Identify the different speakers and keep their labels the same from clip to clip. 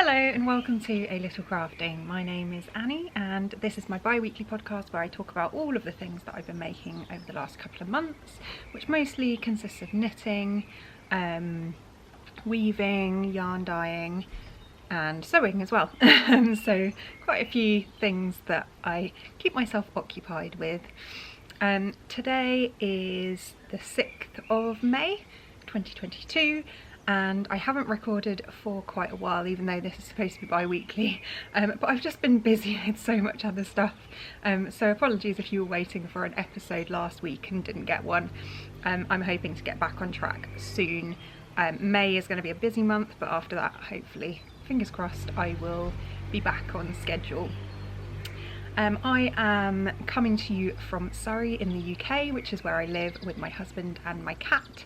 Speaker 1: Hello and welcome to A Little Crafting. My name is Annie and this is my bi-weekly podcast where I talk about all of the things that I've been making over the last couple of months, which mostly consists of knitting, weaving, yarn dyeing and sewing as well. So quite a few things that I keep myself occupied with. Today is the 6th of May 2022 and I haven't recorded for quite a while, even though this is supposed to be bi-weekly, but I've just been busy with so much other stuff, so apologies if you were waiting for an episode last week and didn't get one. I'm hoping to get back on track soon. May is going to be a busy month, but after that, hopefully, fingers crossed, I will be back on schedule. I am coming to you from Surrey in the UK, which is where I live with my husband and my cat.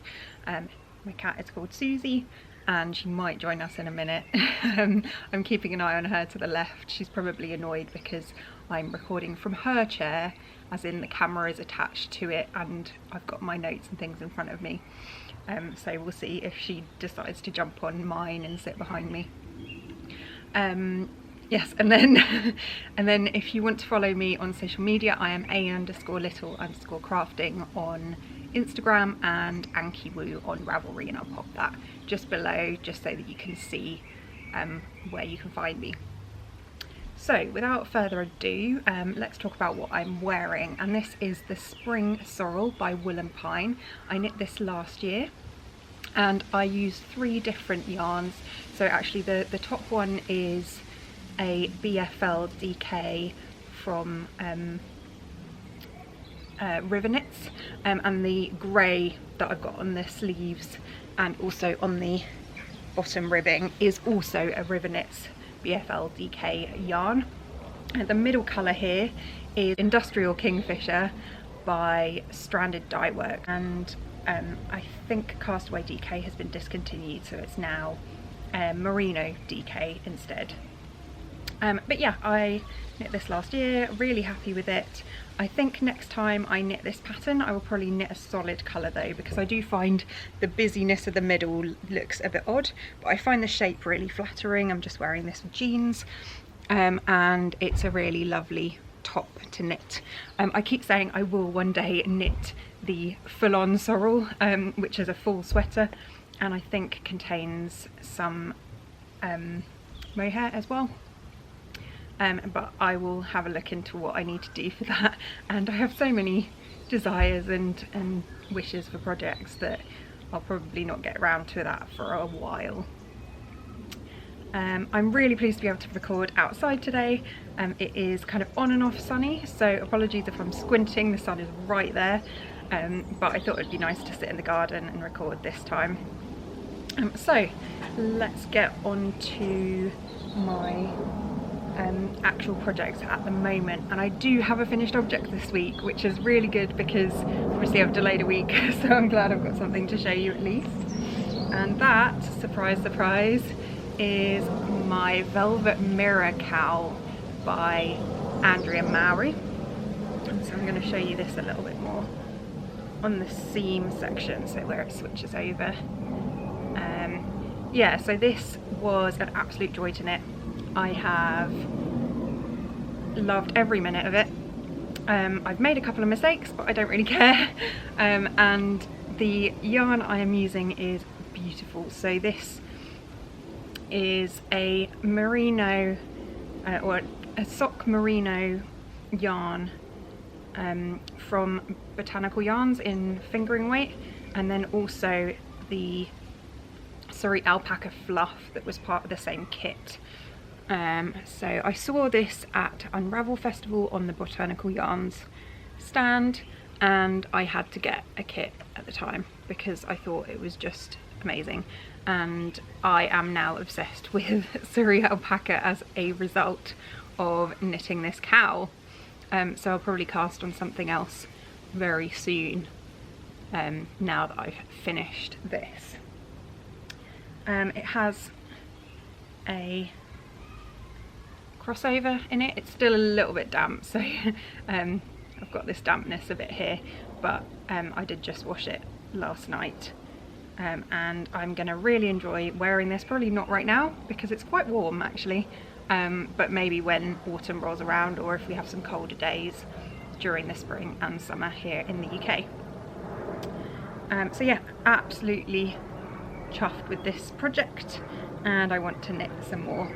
Speaker 1: My cat is called Susie and she might join us in a minute. I'm keeping an eye on her to the left. She's probably annoyed because I'm recording from her chair, as in the camera is attached to it and I've got my notes and things in front of me. So we'll see if she decides to jump on mine and sit behind me. Yes, and then if you want to follow me on social media, I am a_little_crafting on Instagram and Ankiwoo on Ravelry, and I'll pop that just below just so that you can see where you can find me. So without further ado, let's talk about what I'm wearing, and this is the Spring Sorrel by Wool and Pine. I knit this last year and I used 3 different yarns. So actually the top one is a BFL DK from Riverknits, and the grey that I've got on the sleeves and also on the bottom ribbing is also a Riverknits BFL DK yarn. And the middle colour here is Industrial Kingfisher by Stranded Dye Work, and I think Castaway DK has been discontinued, so it's now Merino DK instead. But yeah, I knit this last year, really happy with it. I think next time I knit this pattern I will probably knit a solid colour though, because I do find the busyness of the middle looks a bit odd, but I find the shape really flattering. I'm just wearing this with jeans, and it's a really lovely top to knit. I keep saying I will one day knit the full-on Sorrel, which is a full sweater and I think contains some mohair as well. But I will have a look into what I need to do for that, and I have so many desires and wishes for projects that I'll probably not get around to that for a while. I'm really pleased to be able to record outside today. It is kind of on and off sunny, so apologies if I'm squinting, the sun is right there, but I thought it'd be nice to sit in the garden and record this time. So let's get on to my actual projects at the moment, and I do have a finished object this week, which is really good because obviously I've delayed a week, so I'm glad I've got something to show you at least. And that, surprise surprise, is my velvet mirror cowl by Andrea Mowry. And so I'm going to show you this a little bit more on the seam section, so where it switches over. Yeah, so this was an absolute joy to knit. I have loved every minute of it. I've made a couple of mistakes, but I don't really care. And the yarn I am using is beautiful. So this is a merino, or a sock merino yarn from Botanical Yarns in fingering weight, and then also the Surrey alpaca fluff that was part of the same kit. So I saw this at Unravel Festival on the Botanical Yarns stand, and I had to get a kit at the time because I thought it was just amazing, and I am now obsessed with Surrey alpaca as a result of knitting this cowl. So I'll probably cast on something else very soon, now that I've finished this. It has a crossover in it. It's still a little bit damp, so I've got this dampness a bit here, but I did just wash it last night. and I'm gonna really enjoy wearing this, probably not right now because it's quite warm actually, but maybe when autumn rolls around, or if we have some colder days during the spring and summer here in the UK. So yeah, absolutely chuffed with this project, and I want to knit some more.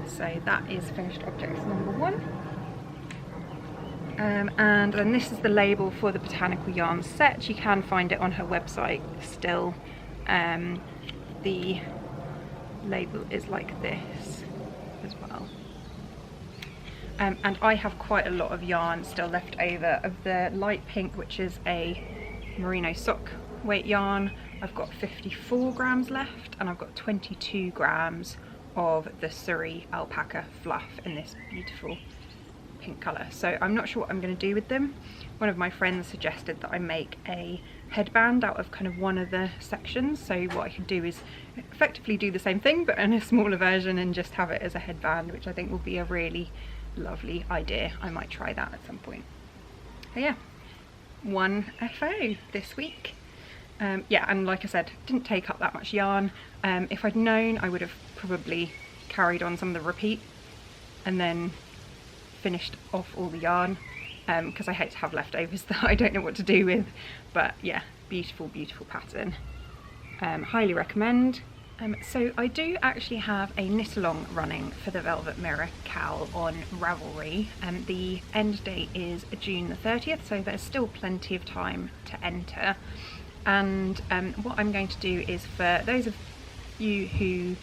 Speaker 1: So that is finished objects number 1. And then this is the label for the Botanical Yarn set. You can find it on her website still. The label is like this as well. And I have quite a lot of yarn still left over of the light pink, which is a merino sock weight yarn. I've got 54 grams left, and I've got 22 grams of the Surrey alpaca fluff in this beautiful pink colour. So I'm not sure what I'm going to do with them. One of my friends suggested that I make a headband out of kind of one of the sections, so what I could do is effectively do the same thing but in a smaller version and just have it as a headband, which I think will be a really lovely idea. I might try that at some point. So yeah, 1 FO this week. Yeah, and like I said, didn't take up that much yarn. If I'd known, I would have probably carried on some of the repeat and then finished off all the yarn, because I hate to have leftovers that I don't know what to do with. But yeah, beautiful, beautiful pattern. Highly recommend. So I do actually have a knit along running for the Velvet Mirror cowl on Ravelry, and the end date is June the 30th, so there's still plenty of time to enter. And what I'm going to do is, for those of you who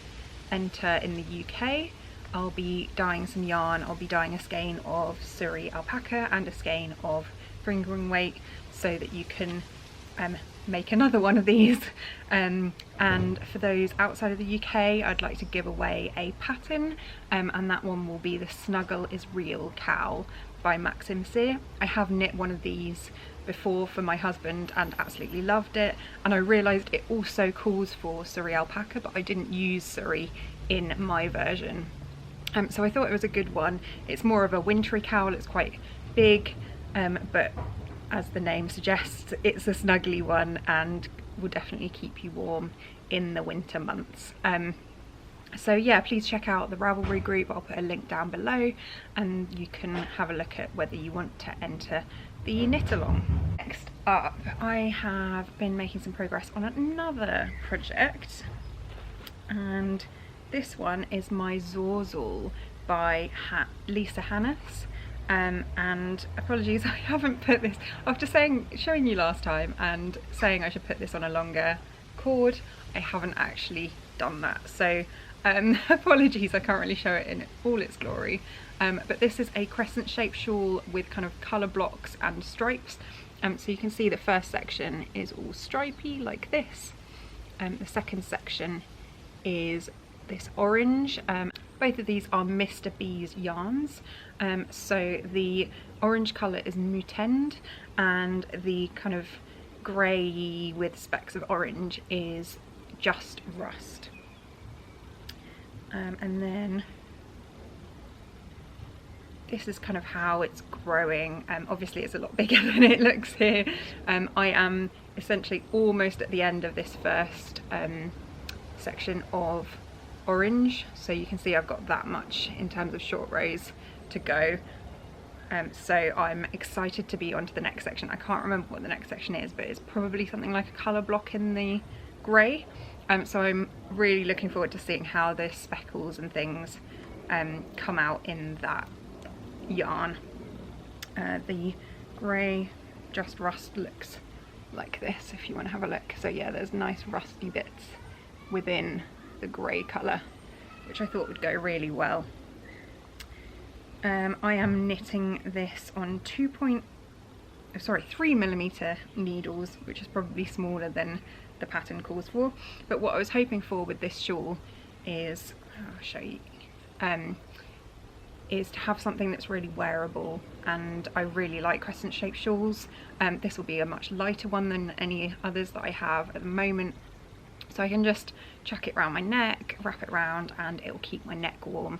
Speaker 1: enter in the UK, I'll be dyeing some yarn. I'll be dyeing a skein of Surrey alpaca and a skein of fingering weight, so that you can make another one of these. And for those outside of the UK, I'd like to give away a pattern, and that one will be the Snuggle is Real cowl by Maxim Cyr. I have knit one of these before for my husband and absolutely loved it, and I realised it also calls for Surrey alpaca, but I didn't use Surrey in my version. So I thought it was a good one. It's more of a wintry cowl, it's quite big, but as the name suggests, it's a snuggly one and will definitely keep you warm in the winter months. So yeah, please check out the Ravelry group. I'll put a link down below and you can have a look at whether you want to enter the knit along. Next up, I have been making some progress on another project, and this one is my Zorzal by Lisa Hannes. And apologies, I haven't put this, after showing you last time and saying I should put this on a longer cord, I haven't actually done that. So apologies, I can't really show it in all its glory. But this is a crescent shaped shawl with kind of colour blocks and stripes. So you can see the first section is all stripy like this. The second section is this orange. Both of these are Mr. B's yarns. So the orange colour is Mutend, and the kind of grey with specks of orange is Just Rust. And then this is kind of how it's growing. Obviously it's a lot bigger than it looks here. I am essentially almost at the end of this first section of orange, so you can see I've got that much in terms of short rows to go. So I'm excited to be on to the next section. I can't remember what the next section is, but it's probably something like a colour block in the grey. So I'm really looking forward to seeing how the speckles and things come out in that yarn. The grey Just Rust looks like this if you want to have a look. So yeah, there's nice rusty bits within the grey colour, which I thought would go really well. I am knitting this on 3mm needles, which is probably smaller than the pattern calls for. But what I was hoping for with this shawl is, I'll show you, is to have something that's really wearable, and I really like crescent shaped shawls. This will be a much lighter one than any others that I have at the moment, so I can just chuck it around my neck, wrap it around, and it'll keep my neck warm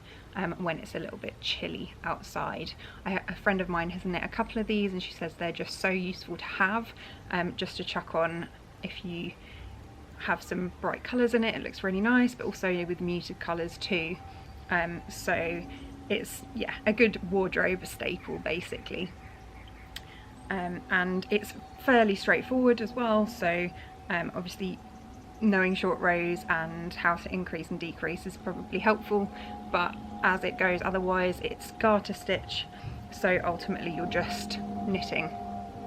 Speaker 1: when it's a little bit chilly outside. A friend of mine has knit a couple of these and she says they're just so useful to have, just to chuck on if you have some bright colours in it. It looks really nice, but also with muted colours too. So it's, yeah, a good wardrobe staple basically. And it's fairly straightforward as well, so obviously knowing short rows and how to increase and decrease is probably helpful, but as it goes otherwise it's garter stitch, so ultimately you're just knitting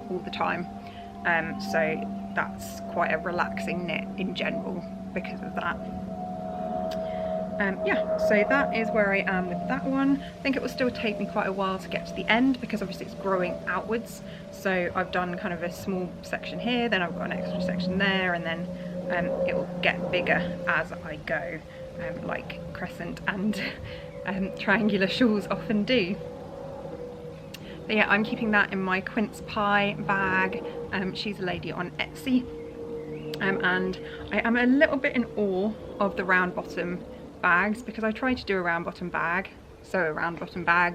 Speaker 1: all the time. So that's quite a relaxing knit in general because of that. Yeah, so that is where I am with that one. I think it will still take me quite a while to get to the end because obviously it's growing outwards. So I've done kind of a small section here, then I've got an extra section there, and then it will get bigger as I go, like crescent and triangular shawls often do. But yeah, I'm keeping that in my quince pie bag. She's a lady on Etsy, and I am a little bit in awe of the round bottom bags because I tried to do a round bottom bag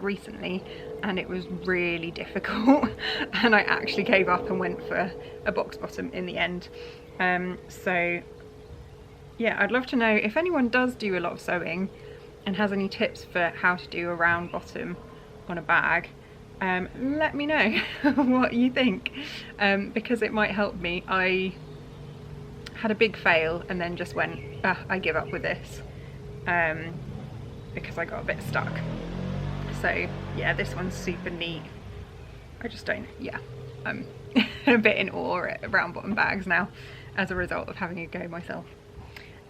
Speaker 1: recently and it was really difficult and I actually gave up and went for a box bottom in the end. So yeah, I'd love to know if anyone does do a lot of sewing and has any tips for how to do a round bottom on a bag. Let me know what you think, because it might help me. I had a big fail and then just went, I give up with this, because I got a bit stuck. So yeah, this one's super neat. I just don't, yeah, I'm a bit in awe at round bottom bags now as a result of having a go myself.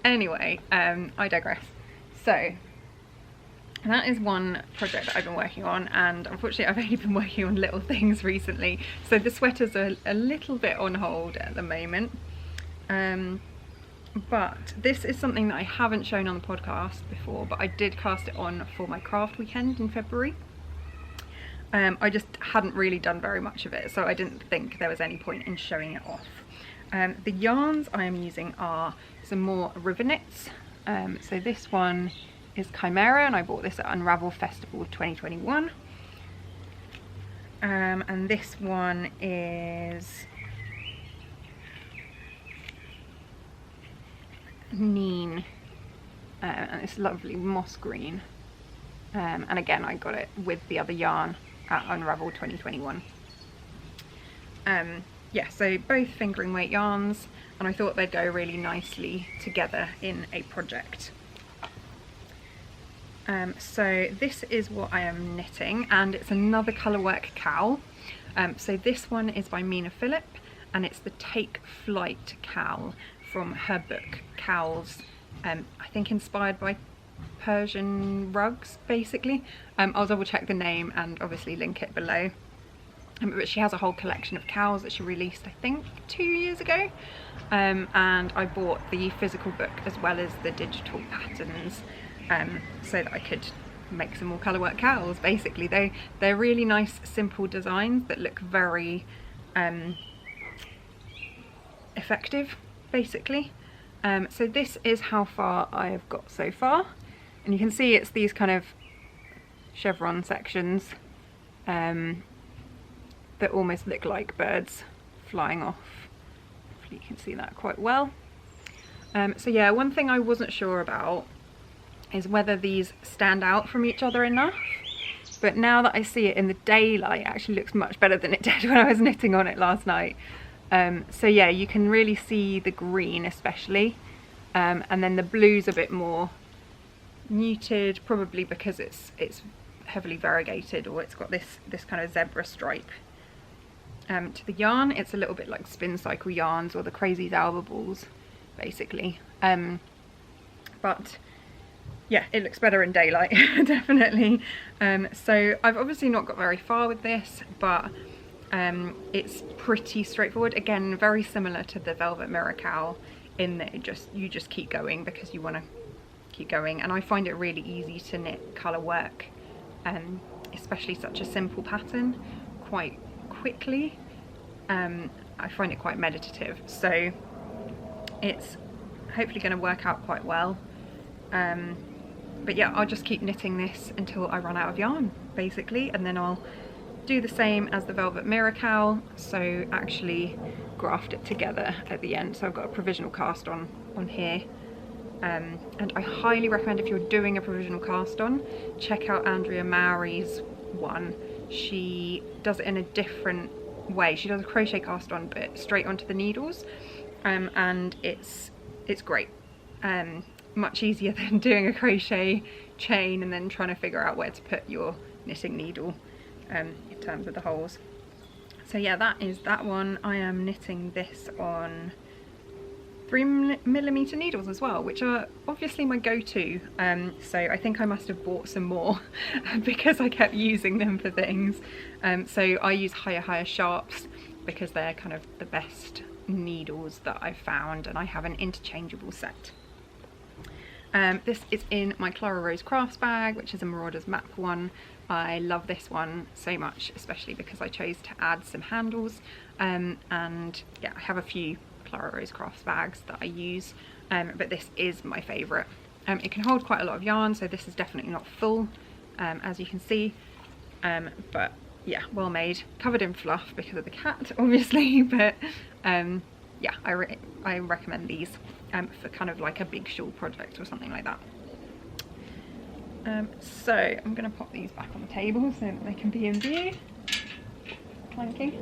Speaker 1: Anyway, I digress. So that is one project that I've been working on, and unfortunately I've only been working on little things recently, so the sweaters are a little bit on hold at the moment. But this is something that I haven't shown on the podcast before, but I did cast it on for my craft weekend in February. I just hadn't really done very much of it, so I didn't think there was any point in showing it off. The yarns I am using are some more Riverknits. So this one is Chimera, and I bought this at Unravel Festival 2021. And this one is Neen, and it's lovely moss green. And again, I got it with the other yarn at Unravel 2021. Yeah, so both fingering weight yarns, and I thought they'd go really nicely together in a project. So this is what I am knitting, and it's another colourwork cowl. So this one is by Mina, and it's the Take Flight cowl from her book Cowls, I think inspired by Persian rugs basically. I'll double check the name and obviously link it below. But she has a whole collection of cowls that she released I think 2 years ago, and I bought the physical book as well as the digital patterns, so that I could make some more colourwork cowls basically. They're really nice simple designs that look very effective basically. So this is how far I have got so far, and you can see it's these kind of chevron sections that almost look like birds flying off. Hopefully you can see that quite well. So yeah, one thing I wasn't sure about is whether these stand out from each other enough, but now that I see it in the daylight, it actually looks much better than it did when I was knitting on it last night. So yeah, you can really see the green especially, and then the blue's a bit more muted, probably because it's heavily variegated, or it's got this kind of zebra stripe. To the yarn, it's a little bit like Spin Cycle yarns or the Crazy's Alba balls basically, but yeah, it looks better in daylight definitely. So I've obviously not got very far with this, but it's pretty straightforward. Again, very similar to the Velvet Mirror cowl in that you just keep going because you want to keep going, and I find it really easy to knit colour work, especially such a simple pattern, quite quickly. I find it quite meditative, so it's hopefully going to work out quite well. But yeah, I'll just keep knitting this until I run out of yarn basically, and then I'll do the same as the Velvet Mirror cowl. So actually graft it together at the end. So I've got a provisional cast on here. And I highly recommend, if you're doing a provisional cast on, check out Andrea Mowry's one. She does it in a different way. She does a crochet cast on but straight onto the needles, and it's great. Much easier than doing a crochet chain and then trying to figure out where to put your knitting needle in terms of the holes. So yeah, that is that one. I am knitting this on 3mm needles as well, which are obviously my go-to, so I think I must have bought some more because I kept using them for things. So I use higher sharps because they're kind of the best needles that I've found, and I have an interchangeable set. This is in my Clara Rose Crafts bag, which is a Marauders Map one. I love this one so much, especially because I chose to add some handles, and yeah, I have a few Clara Rose Crafts bags that I use, but this is my favourite. It can hold quite a lot of yarn, so this is definitely not full, as you can see, but yeah, well made, covered in fluff because of the cat obviously, but yeah, I recommend these for kind of like a big shawl project or something like that. So I'm going to pop these back on the table so that they can be in view. Clanky.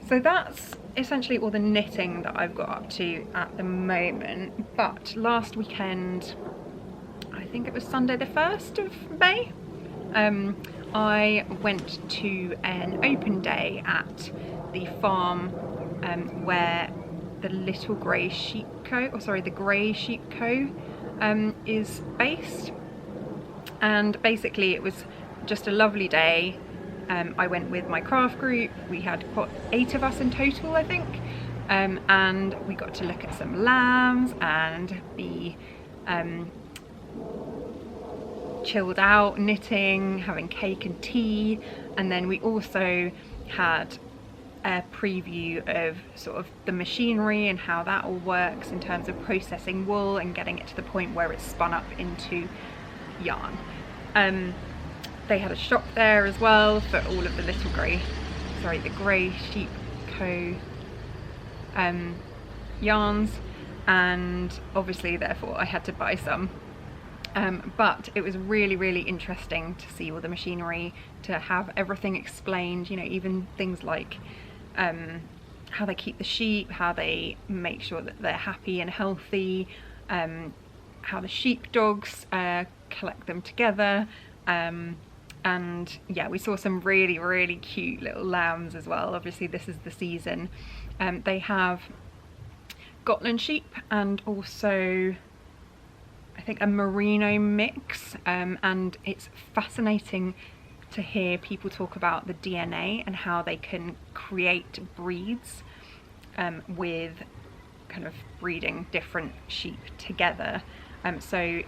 Speaker 1: So that's essentially all the knitting that I've got up to at the moment, but last weekend, I think it was Sunday the 1st of May, I went to an open day at the farm where the Little Grey Sheep Co, or sorry, the Grey Sheep Co is based, and basically it was just a lovely day. I went with my craft group. We had 8 of us in total, I think, and we got to look at some lambs and be chilled out, knitting, having cake and tea, and then we also had a preview of sort of the machinery and how that all works in terms of processing wool and getting it to the point where it's spun up into yarn. They had a shop there as well for all of the the Grey Sheep Co yarns, and obviously therefore I had to buy some. But it was really interesting to see all the machinery, to have everything explained, you know, even things like how they keep the sheep, how they make sure that they're happy and healthy, how the sheepdogs collect them together, and yeah, we saw some really cute little lambs as well. Obviously this is the season. They have Gotland sheep and also I think a merino mix, and it's fascinating to hear people talk about the DNA and how they can create breeds with kind of breeding different sheep together. So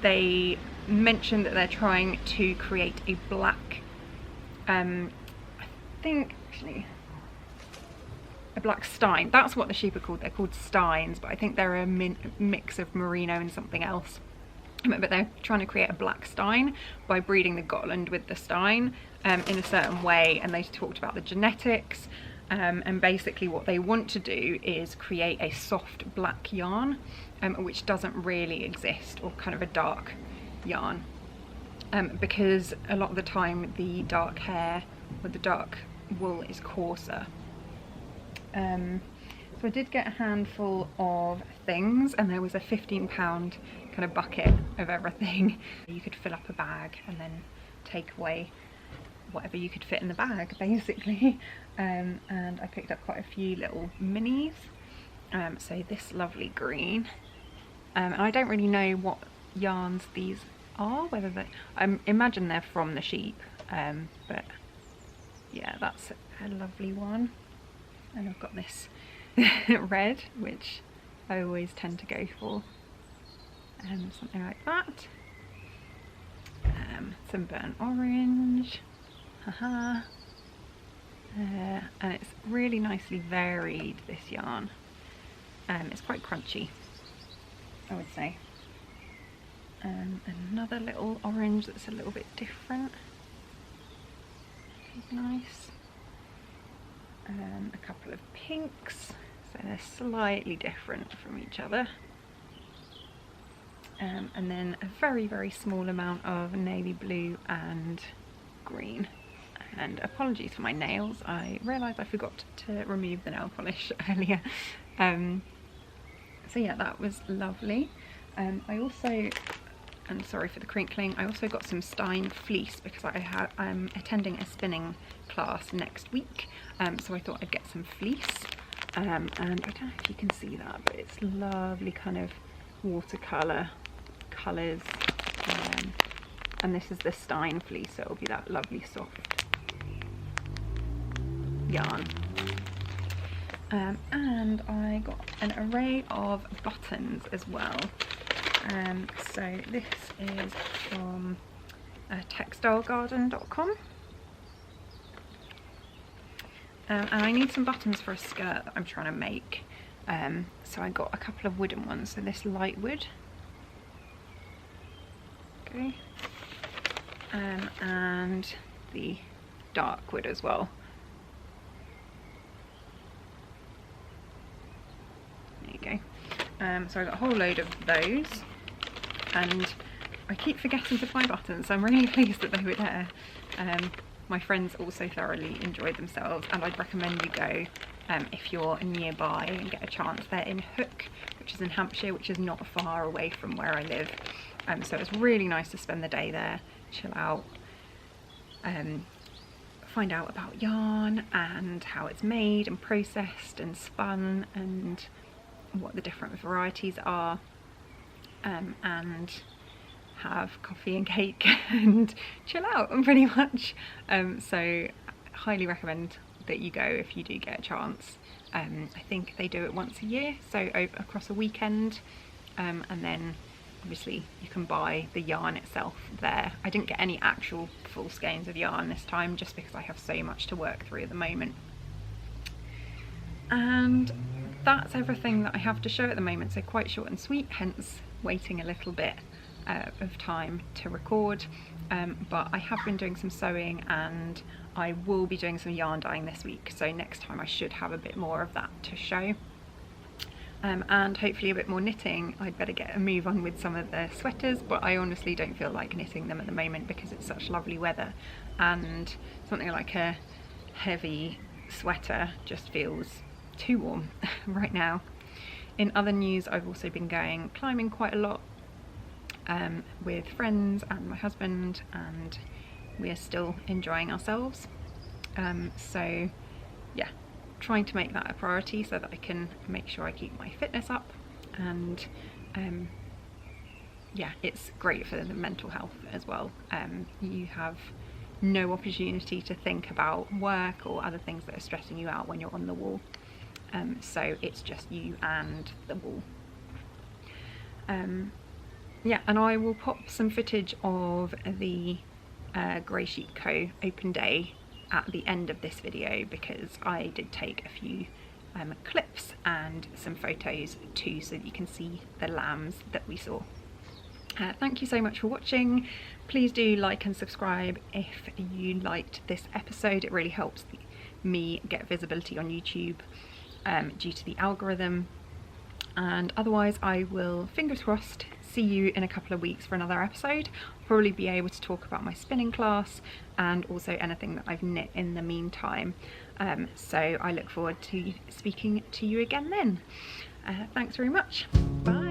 Speaker 1: they mentioned that they're trying to create a black, I think actually a black Stein. That's what the sheep are called. They're called Steins, but I think they're a mix of merino and something else. But they're trying to create a black Stein by breeding the Gotland with the Stein in a certain way, and they talked about the genetics, and basically what they want to do is create a soft black yarn, which doesn't really exist, or kind of a dark yarn, because a lot of the time the dark hair or the dark wool is coarser. So I did get a handful of things, and there was a £15 kind of bucket of everything. You could fill up a bag and then take away whatever you could fit in the bag, basically. And I picked up quite a few little minis. So this lovely green. And I don't really know what yarns these are, whether they, I imagine they're from the sheep, but yeah, that's a lovely one. And I've got this red, which I always tend to go for, something like that. Some burnt orange, haha, and it's really nicely varied, this yarn. It's quite crunchy, I would say. Another little orange that's a little bit different. Nice. a couple of pinks, so they're slightly different from each other. And then a very small amount of navy blue and green. And apologies for my nails, I realised I forgot to remove the nail polish earlier. So yeah, that was lovely. I also, and sorry for the crinkling, I also got some Stein fleece because I'm attending a spinning class next week, so I thought I'd get some fleece. And I don't know if you can see that, but it's lovely kind of watercolour colours, and this is the Stein fleece, so it'll be that lovely soft yarn. And I got an array of buttons as well. So this is from textilegarden.com. And I need some buttons for a skirt that I'm trying to make. So I got a couple of wooden ones. So this light wood. Okay. And the dark wood as well. There you go. So I got a whole load of those, and I keep forgetting to buy buttons, so I'm really pleased that they were there. My friends also thoroughly enjoyed themselves, and I'd recommend you go if you're nearby and get a chance. They're in Hook, which is in Hampshire, which is not far away from where I live. So it's really nice to spend the day there, chill out, find out about yarn and how it's made and processed and spun and what the different varieties are, and have coffee and cake and chill out pretty much. So highly recommend that you go if you do get a chance. I think they do it once a year, so across a weekend, and then obviously you can buy the yarn itself there. I didn't get any actual full skeins of yarn this time just because I have so much to work through at the moment. And that's everything that I have to show at the moment, so quite short and sweet, hence waiting a little bit of time to record. But I have been doing some sewing, and I will be doing some yarn dyeing this week, so next time I should have a bit more of that to show. And hopefully a bit more knitting. I'd better get a move on with some of the sweaters, but I honestly don't feel like knitting them at the moment because it's such lovely weather, and something like a heavy sweater just feels too warm right now. In other news, I've also been going climbing quite a lot with friends and my husband, and we are still enjoying ourselves. So yeah, trying to make that a priority so that I can make sure I keep my fitness up, and yeah, it's great for the mental health as well. You have no opportunity to think about work or other things that are stressing you out when you're on the wall. So it's just you and the wall. Yeah, and I will pop some footage of the Grey Sheep Co. open day at the end of this video, because I did take a few clips and some photos too, so that you can see the lambs that we saw. Thank you so much for watching. Please do like and subscribe if you liked this episode. It really helps me get visibility on YouTube due to the algorithm. And otherwise, I will, fingers crossed, see you in a couple of weeks for another episode. I'll probably be able to talk about my spinning class and also anything that I've knit in the meantime. So I look forward to speaking to you again then. Thanks very much. Bye.